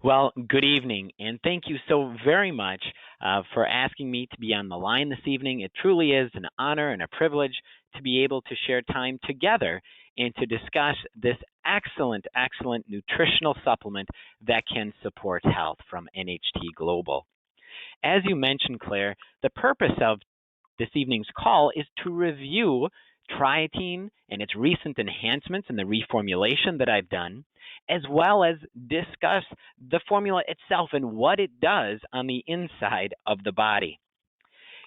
Well, good evening, and thank you so very much for asking me to be on the line this evening. It truly is an honor and a privilege to be able to share time together and to discuss this excellent nutritional supplement that can support health from NHT Global. As you mentioned, Claire, the purpose of this evening's call is to review Triotein and its recent enhancements and the reformulation that I've done, as well as discuss the formula itself and what it does on the inside of the body.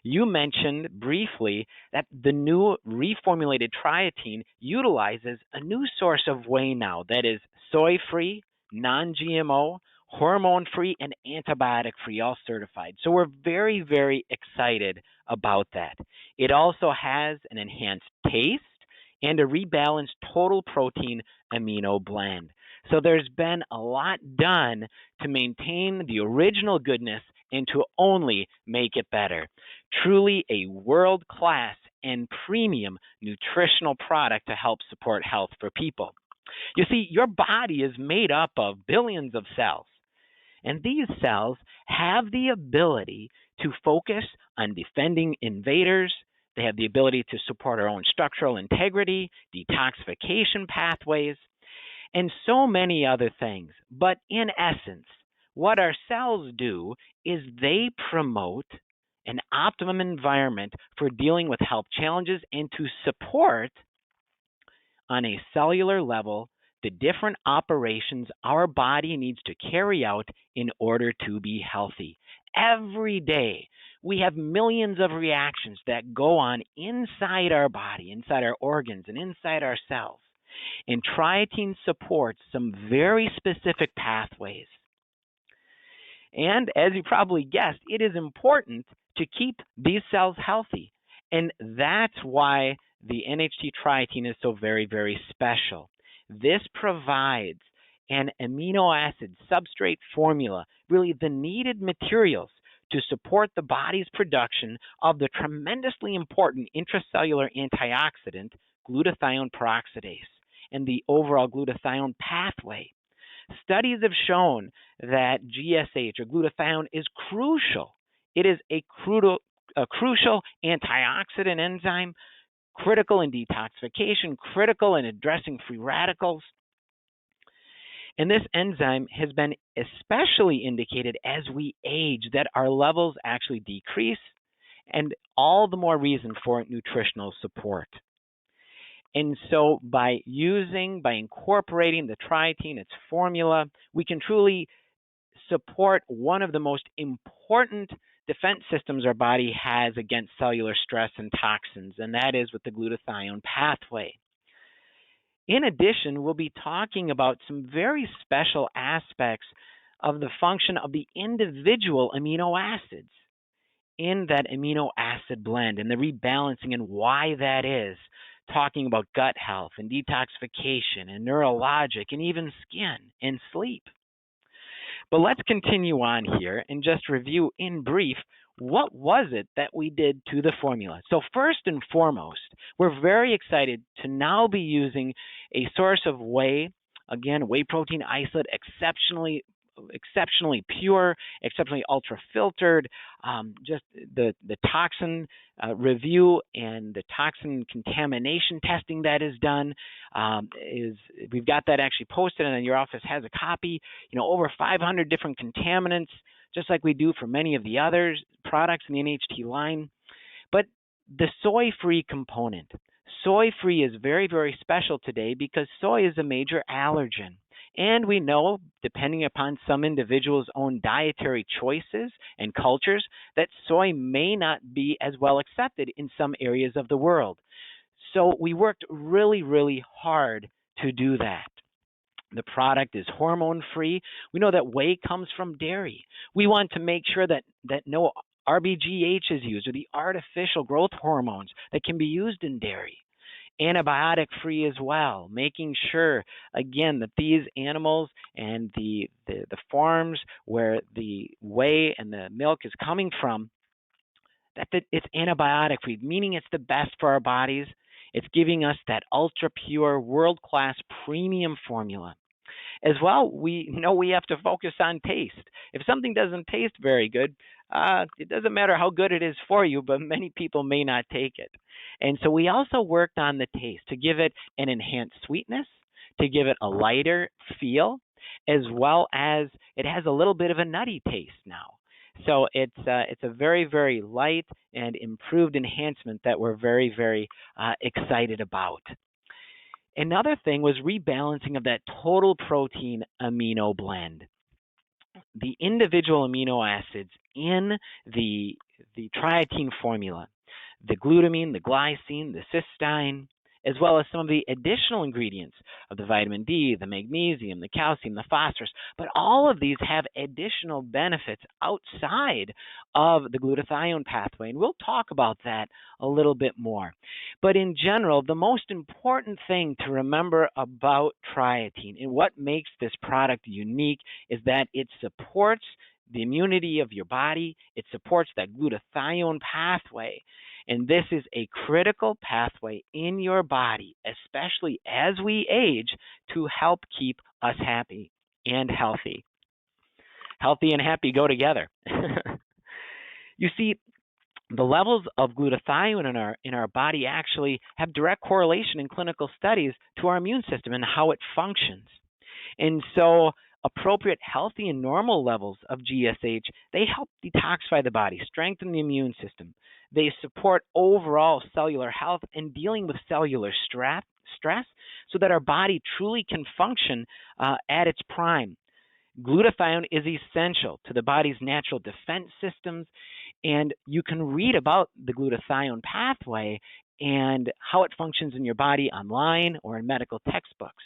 You mentioned briefly that the new reformulated Triotein utilizes a new source of whey now that is soy free, non GMO, hormone free, and antibiotic free, all certified. So we're very excited about that. It also has an enhanced taste and a rebalanced total protein amino blend. So there's been a lot done to maintain the original goodness and to only make it better. Truly a world class and premium nutritional product to help support health for people. You see, your body is made up of billions of cells, and these cells have the ability to focus on defending invaders. They have the ability to support our own structural integrity, detoxification pathways, and so many other things. But in essence, what our cells do is they promote an optimum environment for dealing with health challenges and to support on a cellular level the different operations our body needs to carry out in order to be healthy. Every day, we have millions of reactions that go on inside our body, inside our organs, and inside our cells. And Triotein supports some very specific pathways. And as you probably guessed, it is important to keep these cells healthy. And that's why the NHT Triotein is so very special. This provides an amino acid substrate formula, really the needed materials to support the body's production of the tremendously important intracellular antioxidant glutathione peroxidase and the overall glutathione pathway. Studies have shown that GSH or glutathione is crucial. It is a crucial antioxidant enzyme, critical in detoxification, critical in addressing free radicals. And this enzyme has been especially indicated as we age, that our levels actually decrease, and all the more reason for nutritional support. And so by incorporating the Triotein, its formula, we can truly support one of the most important defense systems our body has against cellular stress and toxins, and that is with the glutathione pathway. In addition, we'll be talking about some very special aspects of the function of the individual amino acids in that amino acid blend and the rebalancing and why that is, talking about gut health and detoxification and neurologic and even skin and sleep. But let's continue on here and just review in brief what was it that we did to the formula. So first and foremost, we're very excited to now be using a source of whey, again, whey protein isolate, exceptionally pure, exceptionally ultra filtered. Just the toxin review and the toxin contamination testing that is done is we've got that actually posted, and then your office has a copy. Over 500 different contaminants, just like we do for many of the other products in the NHT line. But the soy-free component. Soy-free is very special today because soy is a major allergen. And we know, depending upon some individuals' own dietary choices and cultures, that soy may not be as well accepted in some areas of the world. So we worked really hard to do that. The product is hormone-free. We know that whey comes from dairy. We want to make sure that no RBGH is used, or the artificial growth hormones that can be used in dairy. Antibiotic free as well, making sure again that these animals and the farms where the whey and the milk is coming from, that it's antibiotic free, meaning it's the best for our bodies. It's giving us that ultra pure, world class premium formula. As well, we know we have to focus on taste. If something doesn't taste very good, it doesn't matter how good it is for you, but many people may not take it. And so we also worked on the taste to give it an enhanced sweetness, to give it a lighter feel, as well as it has a little bit of a nutty taste now. So it's a very, very light and improved enhancement that we're very, very excited about. Another thing was rebalancing of that total protein amino blend. The individual amino acids in the Triotein formula, the glutamine, the glycine, the cysteine, as well as some of the additional ingredients of the vitamin D, the magnesium, the calcium, the phosphorus. But all of these have additional benefits outside of the glutathione pathway, and we'll talk about that a little bit more. But in general, the most important thing to remember about Triotein and what makes this product unique is that it supports the immunity of your body. It supports that glutathione pathway. And this is a critical pathway in your body, especially as we age, to help keep us happy and healthy. Healthy and happy go together. You see, the levels of glutathione in our body actually have direct correlation in clinical studies to our immune system and how it functions. And so appropriate healthy and normal levels of GSH, they help detoxify the body, strengthen the immune system. They support overall cellular health and dealing with cellular stress so that our body truly can function at its prime. Glutathione is essential to the body's natural defense systems, and you can read about the glutathione pathway and how it functions in your body online or in medical textbooks.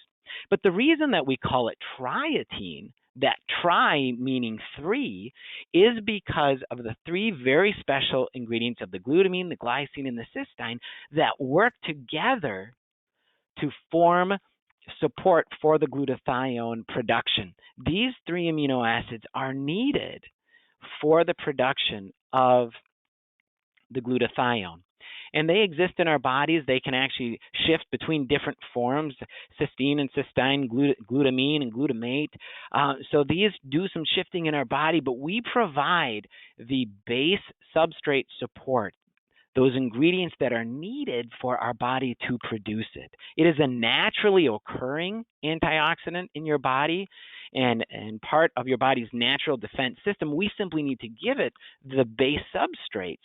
But the reason that we call it Triotein, that tri meaning three, is because of the three very special ingredients of the glutamine, the glycine, and the cysteine that work together to form support for the glutathione production. These three amino acids are needed for the production of the glutathione. And they exist in our bodies. They can actually shift between different forms, cysteine and cysteine, glutamine and glutamate. So these do some shifting in our body, but we provide the base substrate support, those ingredients that are needed for our body to produce it. It is a naturally occurring antioxidant in your body and part of your body's natural defense system. We simply need to give it the base substrates.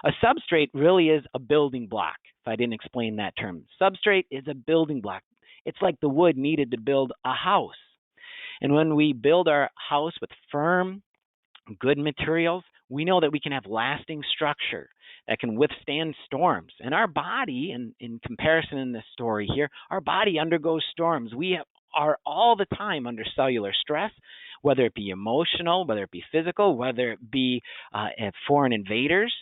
A substrate really is a building block, if I didn't explain that term. Substrate is a building block. It's like the wood needed to build a house. And when we build our house with firm, good materials, we know that we can have lasting structure that can withstand storms. And our body, in comparison in this story here, our body undergoes storms. We are all the time under cellular stress, whether it be emotional, whether it be physical, whether it be foreign invaders.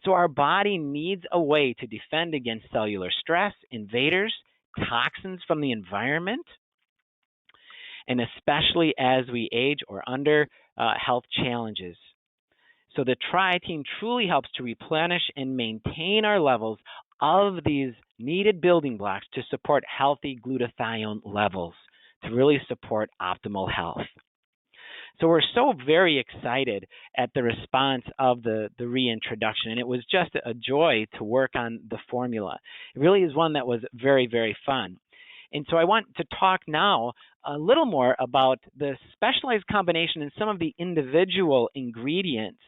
So our body needs a way to defend against cellular stress, invaders, toxins from the environment, and especially as we age or under health challenges. So the Triotein truly helps to replenish and maintain our levels of these needed building blocks to support healthy glutathione levels, to really support optimal health. So we're so very excited at the response of the reintroduction, and it was just a joy to work on the formula. It really is one that was very, very fun. And so I want to talk now a little more about the specialized combination and some of the individual ingredients.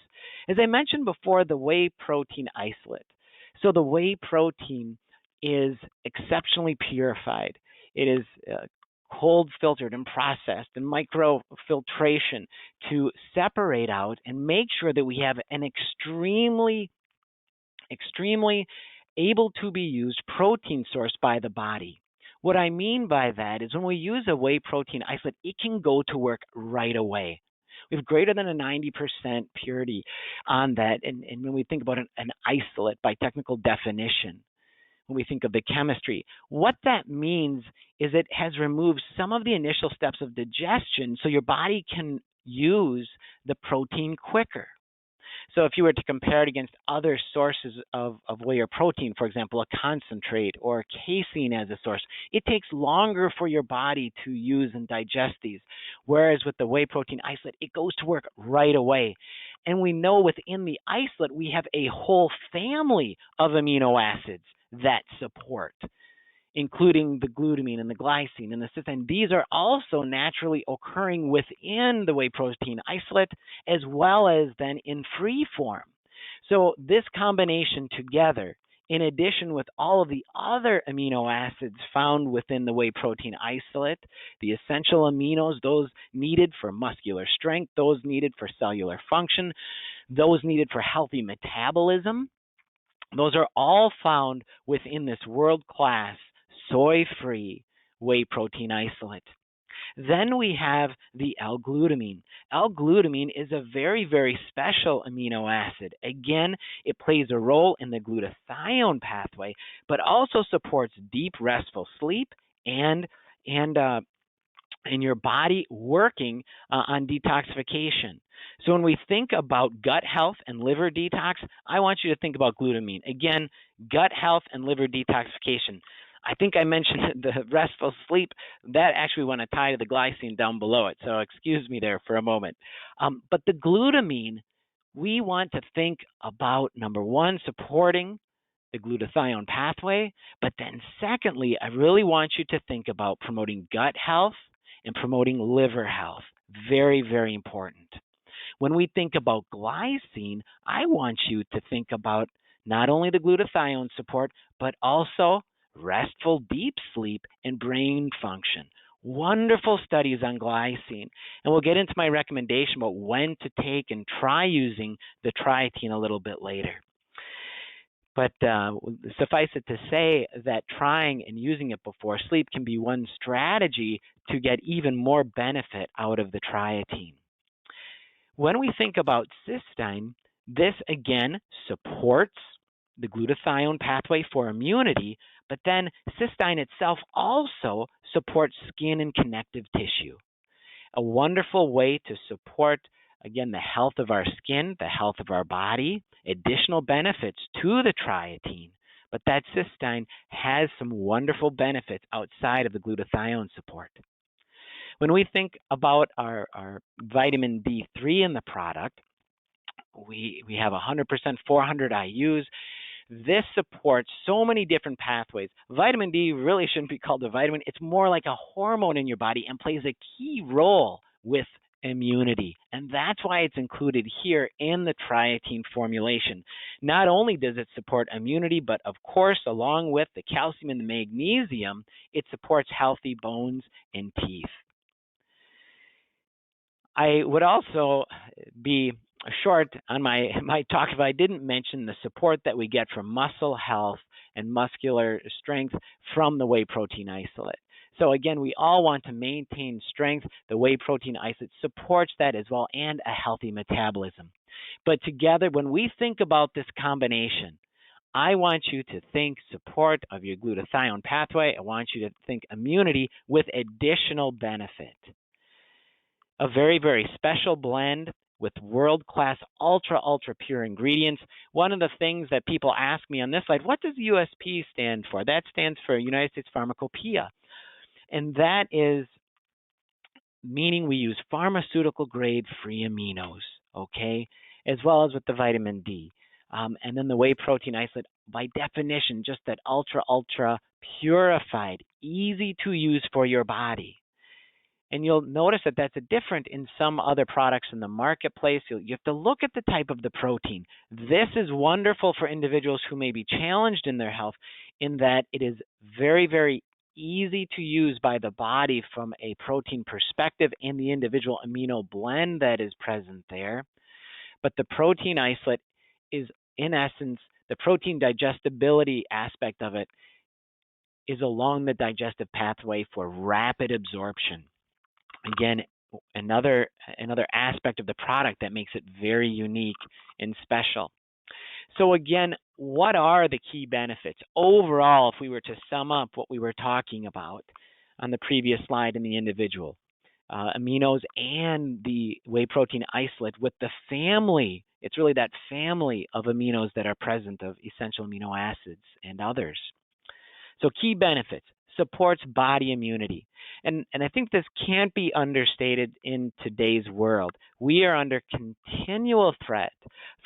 As I mentioned before, the whey protein isolate. So the whey protein is exceptionally purified. It is cold filtered and processed and microfiltration to separate out and make sure that we have an extremely able to be used protein source by the body. What I mean by that is when we use a whey protein isolate, it can go to work right away. We have greater than a 90% purity on that. And when we think about an isolate by technical definition, when we think of the chemistry, what that means is it has removed some of the initial steps of digestion so your body can use the protein quicker. So if you were to compare it against other sources of whey or protein, for example, a concentrate or casein as a source, it takes longer for your body to use and digest these. Whereas with the whey protein isolate, it goes to work right away. And we know within the isolate, we have a whole family of amino acids that support, including the glutamine and the glycine and the cysteine. These are also naturally occurring within the whey protein isolate as well as then in free form. So this combination together, in addition with all of the other amino acids found within the whey protein isolate, the essential aminos, those needed for muscular strength, those needed for cellular function, those needed for healthy metabolism, those are all found within this world-class, soy-free whey protein isolate. Then we have the L-glutamine. L-glutamine is a very, very special amino acid. Again, it plays a role in the glutathione pathway, but also supports deep, restful sleep and in your body working on detoxification. So when we think about gut health and liver detox, I want you to think about glutamine. Again, gut health and liver detoxification. I think I mentioned the restful sleep. That actually want to tie to the glycine down below it, so excuse me there for a moment. But the glutamine, we want to think about, number one, supporting the glutathione pathway, but then secondly, I really want you to think about promoting gut health and promoting liver health. Very, very important. When we think about glycine, I want you to think about not only the glutathione support, but also restful deep sleep and brain function. Wonderful studies on glycine. And we'll get into my recommendation about when to take and try using the Triotein a little bit later. But suffice it to say that trying and using it before sleep can be one strategy to get even more benefit out of the Triotein. When we think about cysteine, this again supports the glutathione pathway for immunity, but then cysteine itself also supports skin and connective tissue. A wonderful way to support, again, the health of our skin, the health of our body, additional benefits to the Triotein, but that cysteine has some wonderful benefits outside of the glutathione support. When we think about our vitamin D3 in the product, we have 100% 400 IUs. This supports so many different pathways. Vitamin D really shouldn't be called a vitamin. It's more like a hormone in your body and plays a key role with immunity. And that's why it's included here in the Triotein formulation. Not only does it support immunity, but of course, along with the calcium and the magnesium, it supports healthy bones and teeth. I would also be short on my talk if I didn't mention the support that we get from muscle health and muscular strength from the whey protein isolate. So again, we all want to maintain strength. The whey protein isolate supports that as well, and a healthy metabolism. But together, when we think about this combination, I want you to think support of your glutathione pathway. I want you to think immunity with additional benefit. A very, very special blend with world-class, ultra pure ingredients. One of the things that people ask me on this slide, what does USP stand for? That stands for United States Pharmacopoeia. And that is meaning we use pharmaceutical-grade free aminos, okay, as well as with the vitamin D. And then the whey protein isolate, by definition, just that ultra purified, easy to use for your body. And you'll notice that that's different in some other products in the marketplace. You have to look at the type of the protein. This is wonderful for individuals who may be challenged in their health, in that it is very, very easy to use by the body from a protein perspective and the individual amino blend that is present there. But the protein isolate is, in essence, the protein digestibility aspect of it is along the digestive pathway for rapid absorption. Again, another aspect of the product that makes it very unique and special. So again, what are the key benefits? Overall, if we were to sum up what we were talking about on the previous slide in the individual, aminos and the whey protein isolate with the family It's really that family of aminos that are present, of essential amino acids and others. So key benefits: supports body immunity. And I think this can't be understated in today's world. We are under continual threat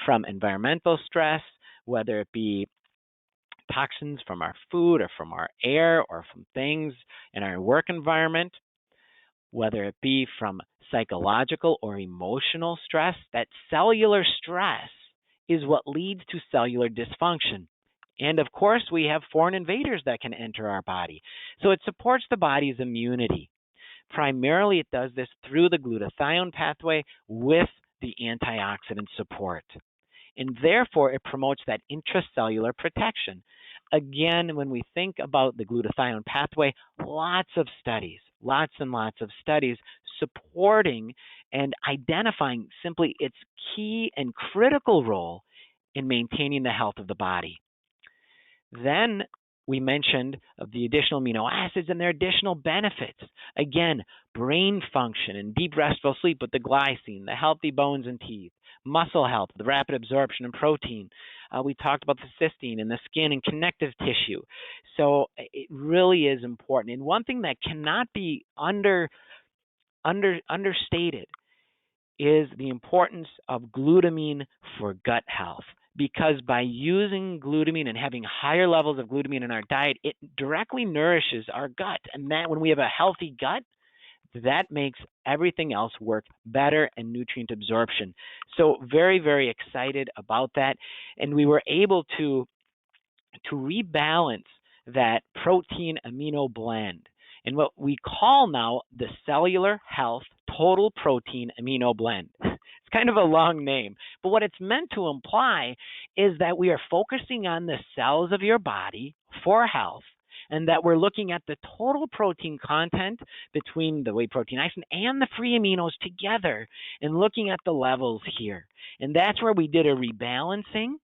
from environmental stress, whether it be toxins from our food or from our air or from things in our work environment, whether it be from psychological or emotional stress. That cellular stress is what leads to cellular dysfunction. And of course, we have foreign invaders that can enter our body. So it supports the body's immunity. Primarily, it does this through the glutathione pathway with the antioxidant support. And therefore, it promotes that intracellular protection. Again, when we think about the glutathione pathway, lots and lots of studies supporting and identifying simply its key and critical role in maintaining the health of the body. Then we mentioned of the additional amino acids and their additional benefits. Again, brain function and deep restful sleep with the glycine, the healthy bones and teeth, muscle health, the rapid absorption of protein. We talked about the cysteine in the skin and connective tissue. So it really is important. And one thing that cannot be understated is the importance of glutamine for gut health. Because by using glutamine and having higher levels of glutamine in our diet, it directly nourishes our gut. And that when we have a healthy gut, that makes everything else work better and nutrient absorption. So very, very excited about that. And we were able to rebalance that protein amino blend in what we call now the cellular health total protein amino blend. It's kind of a long name, but what it's meant to imply is that we are focusing on the cells of your body for health, and that we're looking at the total protein content between the whey protein isolate and the free aminos together and looking at the levels here. And that's where we did a rebalancing.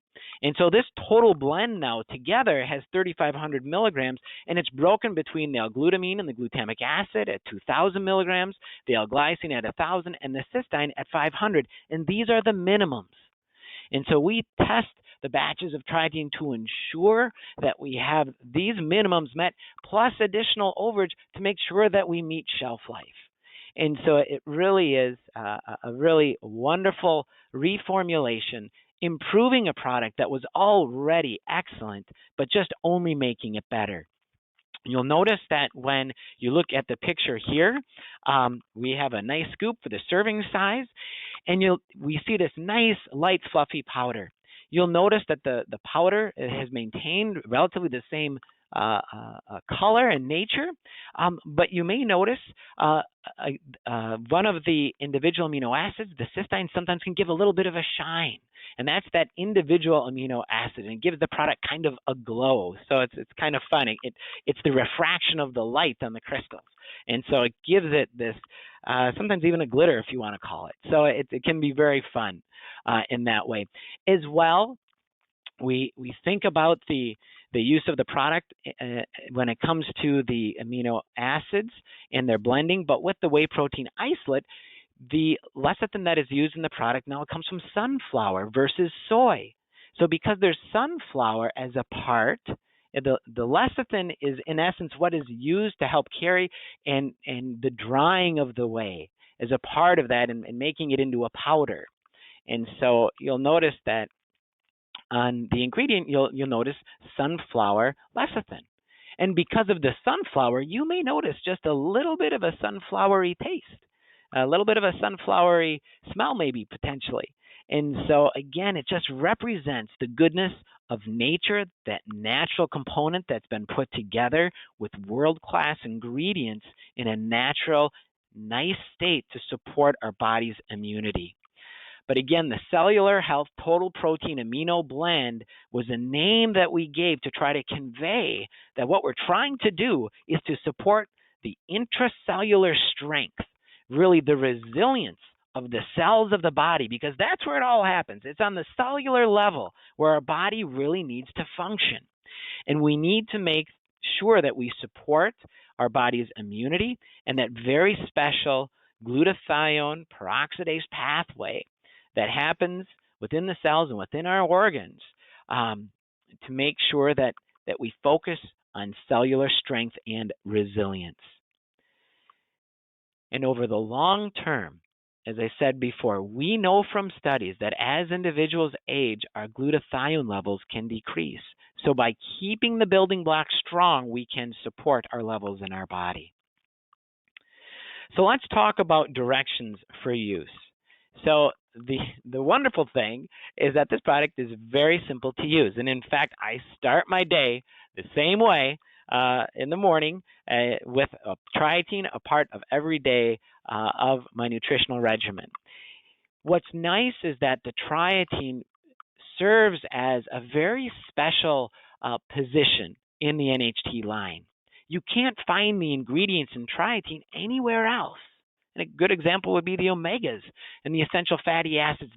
And so this total blend now together has 3,500 milligrams, and it's broken between the L-glutamine and the glutamic acid at 2,000 milligrams, the L-glycine at 1,000, and the cysteine at 500. And these are the minimums. And so we test the batches of Triotein to ensure that we have these minimums met, plus additional overage to make sure that we meet shelf life. And so it really is a really wonderful reformulation, improving a product that was already excellent, but just only making it better. You'll notice that when you look at the picture here, we have a nice scoop for the serving size, and we see this nice, light, fluffy powder. You'll notice that the powder has maintained relatively the same color and nature, but you may notice one of the individual amino acids, the cysteine, sometimes can give a little bit of a shine, and that's that individual amino acid, and it gives the product kind of a glow. So it's kind of fun. It's the refraction of the light on the crystals, and so it gives it this sometimes even a glitter, if you want to call it. So it can be very fun in that way. As well, we think about the use of the product when it comes to the amino acids and their blending, but with the whey protein isolate, the lecithin that is used in the product now comes from sunflower versus soy. So because there's sunflower as a part, the lecithin is in essence what is used to help carry and the drying of the whey as a part of that and making it into a powder. And so you'll notice that on the ingredient, you'll notice sunflower lecithin. And because of the sunflower, you may notice just a little bit of a sunflowery taste, a little bit of a sunflowery smell maybe potentially. And so again, it just represents the goodness of nature, that natural component that's been put together with world-class ingredients in a natural, nice state to support our body's immunity. But again, the cellular health total protein amino blend was a name that we gave to try to convey that what we're trying to do is to support the intracellular strength, really the resilience of the cells of the body, because that's where it all happens. It's on the cellular level where our body really needs to function. And we need to make sure that we support our body's immunity and that very special glutathione peroxidase pathway that happens within the cells and within our organs, to make sure that we focus on cellular strength and resilience. And over the long term, as I said before, we know from studies that as individuals age, our glutathione levels can decrease. So by keeping the building blocks strong, we can support our levels in our body. So let's talk about directions for use. So the wonderful thing is that this product is very simple to use. And in fact, I start my day the same way in the morning with Triotein, a part of every day of my nutritional regimen. What's nice is that the Triotein serves as a very special position in the NHT line. You can't find the ingredients in Triotein anywhere else. And a good example would be the omegas and the essential fatty acids.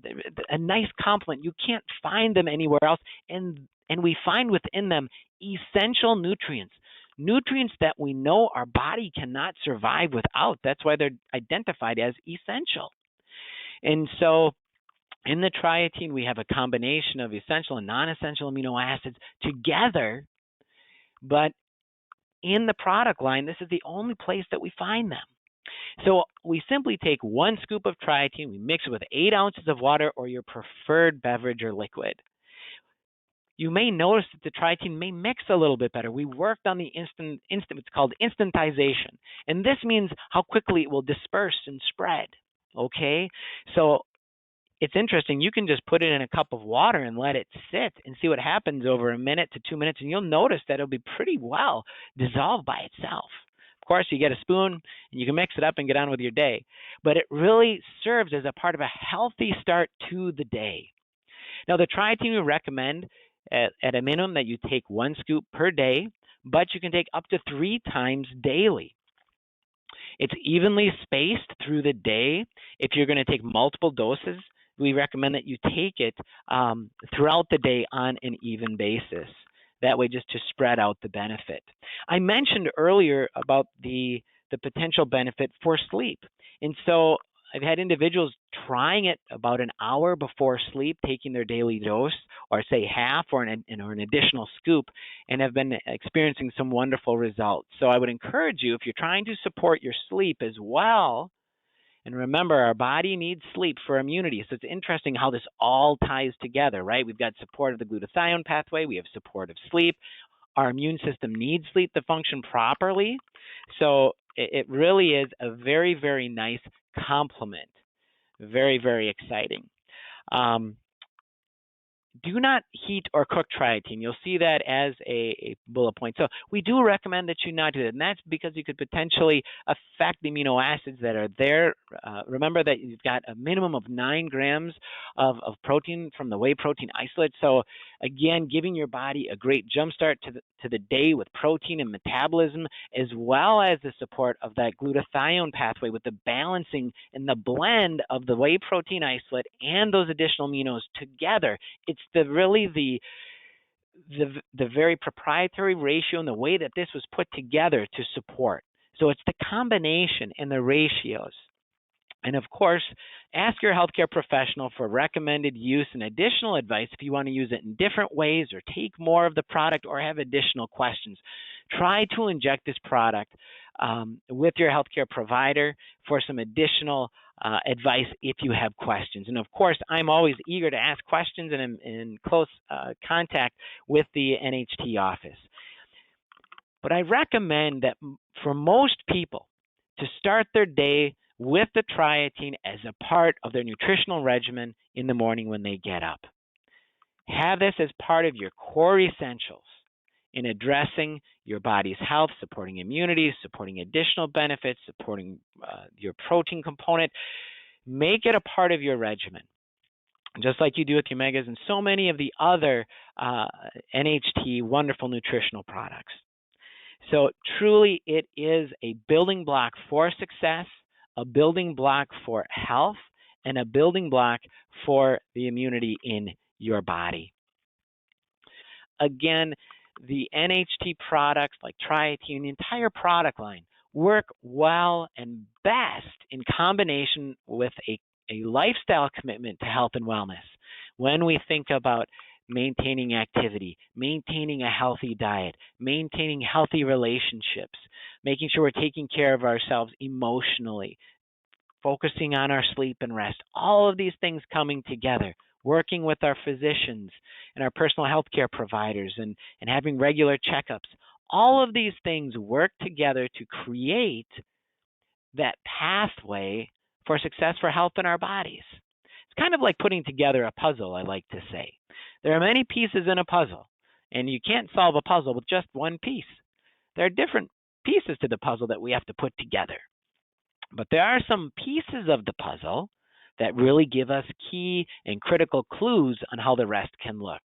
A nice complement. You can't find them anywhere else. And we find within them essential nutrients. Nutrients that we know our body cannot survive without. That's why they're identified as essential. And so in the Triotein, we have a combination of essential and non-essential amino acids together, but in the product line, this is the only place that we find them. So we simply take 1 scoop of Triotein, we mix it with 8 ounces of water or your preferred beverage or liquid. You may notice that the Triotein may mix a little bit better. We worked on the it's called instantization. And this means how quickly it will disperse and spread. Okay? So it's interesting. You can just put it in a cup of water and let it sit and see what happens over a minute to 2 minutes, and you'll notice that it'll be pretty well dissolved by itself. Of course, you get a spoon and you can mix it up and get on with your day, but it really serves as a part of a healthy start to the day. Now, the Triotein we recommend at a minimum that you take 1 scoop per day, but you can take up to 3 times daily. It's evenly spaced through the day. If you're going to take multiple doses, we recommend that you take it throughout the day on an even basis. That way, just to spread out the benefit. I mentioned earlier about the potential benefit for sleep. And so I've had individuals trying it about an hour before sleep, taking their daily dose, or say half or an additional scoop, and have been experiencing some wonderful results. So I would encourage you, if you're trying to support your sleep as well, and remember, our body needs sleep for immunity. So it's interesting how this all ties together, right? We've got support of the glutathione pathway. We have support of sleep. Our immune system needs sleep to function properly. So it really is a very, very nice complement. Very, very exciting. Do not heat or cook Triotein. You'll see that as a bullet point. So we do recommend that you not do that, and that's because you could potentially affect the amino acids that are there. Remember that you've got a minimum of 9 grams of protein from the whey protein isolate. So again, giving your body a great jump start to the day with protein and metabolism, as well as the support of that glutathione pathway with the balancing and the blend of the whey protein isolate and those additional aminos together. It's really the very proprietary ratio and the way that this was put together to support. So it's the combination and the ratios. And of course, ask your healthcare professional for recommended use and additional advice if you want to use it in different ways or take more of the product or have additional questions. Try to inject this product with your healthcare provider for some additional advice if you have questions. And of course, I'm always eager to ask questions and I'm in close contact with the NHT office. But I recommend that for most people to start their day with the Triotein as a part of their nutritional regimen in the morning when they get up. Have this as part of your core essentials in addressing your body's health, supporting immunity, supporting additional benefits, supporting your protein component. Make it a part of your regimen, just like you do with your omegas and so many of the other NHT wonderful nutritional products. So truly, it is a building block for success, a building block for health, and a building block for the immunity in your body. Again, the NHT products like Triotein, the entire product line, work well and best in combination with a lifestyle commitment to health and wellness. when we think about maintaining activity, maintaining a healthy diet, maintaining healthy relationships, making sure we're taking care of ourselves emotionally, focusing on our sleep and rest, all of these things coming together, working with our physicians and our personal health care providers and having regular checkups, all of these things work together to create that pathway for success for health in our bodies. It's kind of like putting together a puzzle, I like to say. There are many pieces in a puzzle, and you can't solve a puzzle with just one piece. There are different pieces to the puzzle that we have to put together. But there are some pieces of the puzzle that really give us key and critical clues on how the rest can look.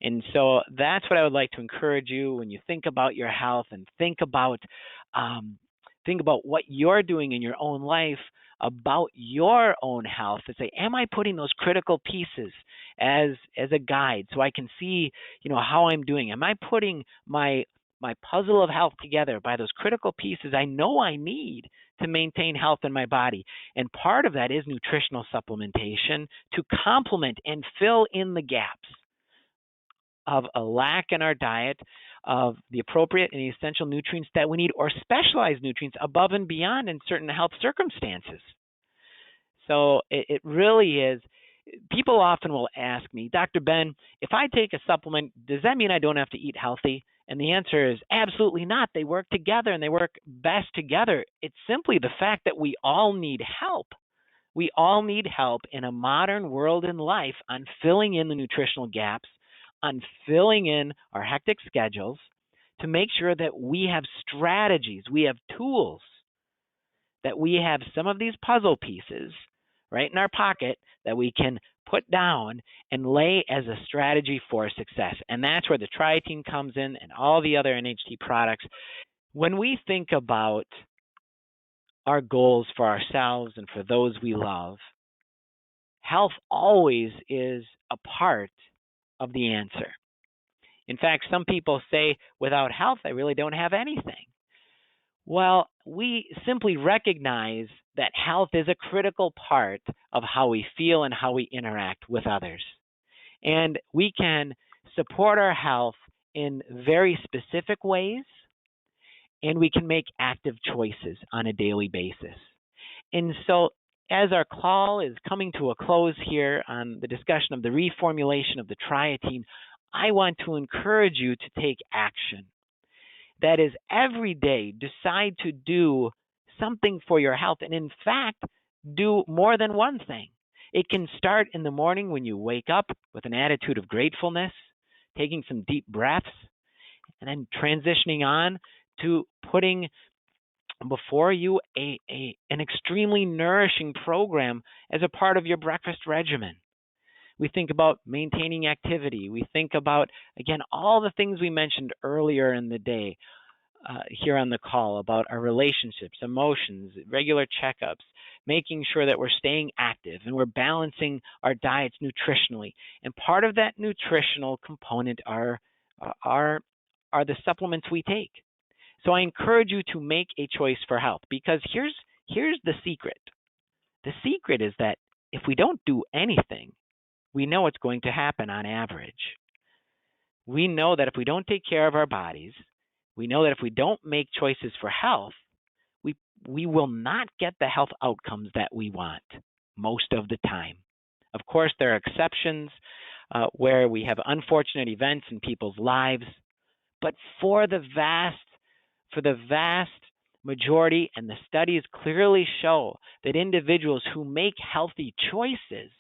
And so that's what I would like to encourage you when you think about your health and think about what you're doing in your own life about your own health, to say, am I putting those critical pieces as a guide so I can see, how I'm doing? Am I putting my puzzle of health together by those critical pieces I know I need to maintain health in my body? And part of that is nutritional supplementation to complement and fill in the gaps of a lack in our diet of the appropriate and the essential nutrients that we need, or specialized nutrients above and beyond in certain health circumstances. So it really is. People often will ask me, Dr. Ben, if I take a supplement, does that mean I don't have to eat healthy? And the answer is absolutely not. They work together, and they work best together. It's simply the fact that we all need help. We all need help in a modern world and life on filling in the nutritional gaps, on filling in our hectic schedules, to make sure that we have strategies, we have tools, that we have some of these puzzle pieces right in our pocket that we can put down and lay as a strategy for success. And that's where the Triotein comes in and all the other NHT products. When we think about our goals for ourselves and for those we love, health always is a part of the answer. In fact, some people say, without health, I really don't have anything. Well, we simply recognize that health is a critical part of how we feel and how we interact with others. And we can support our health in very specific ways, and we can make active choices on a daily basis. And so, as our call is coming to a close here on the discussion of the reformulation of the Triotein, I want to encourage you to take action. That is, every day, decide to do something for your health, and in fact, do more than one thing. It can start in the morning when you wake up with an attitude of gratefulness, taking some deep breaths, and then transitioning on to putting before you an extremely nourishing program as a part of your breakfast regimen. We think about maintaining activity. We think about, again, all the things we mentioned earlier in the day here on the call about our relationships, emotions, regular checkups, making sure that we're staying active and we're balancing our diets nutritionally. And part of that nutritional component are the supplements we take. So I encourage you to make a choice for health, because here's the secret. The secret is that if we don't do anything, we know what's going to happen on average. We know that if we don't take care of our bodies, we know that if we don't make choices for health, we will not get the health outcomes that we want most of the time. Of course, there are exceptions where we have unfortunate events in people's lives, but for the vast majority, and the studies clearly show that individuals who make healthy choices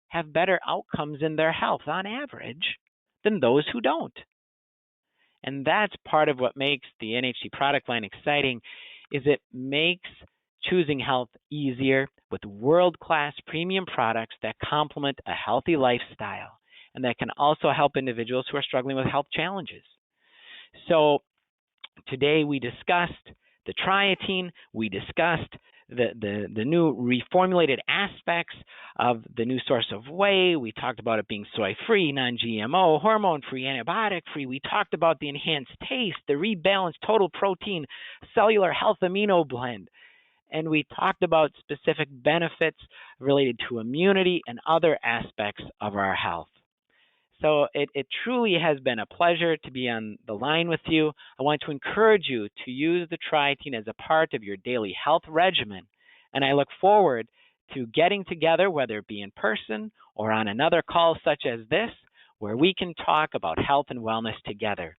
have better outcomes in their health on average than those who don't. And that's part of what makes the NHT product line exciting, is it makes choosing health easier with world-class premium products that complement a healthy lifestyle and that can also help individuals who are struggling with health challenges. So today we discussed the Triotein, we discussed the new reformulated aspects of the new source of whey. We talked about it being soy-free, non-GMO, hormone-free, antibiotic-free. We talked about the enhanced taste, the rebalanced total protein cellular health amino blend. and we talked about specific benefits related to immunity and other aspects of our health. So it truly has been a pleasure to be on the line with you. I want to encourage you to use the Triotein as a part of your daily health regimen, and I look forward to getting together, whether it be in person or on another call such as this, where we can talk about health and wellness together.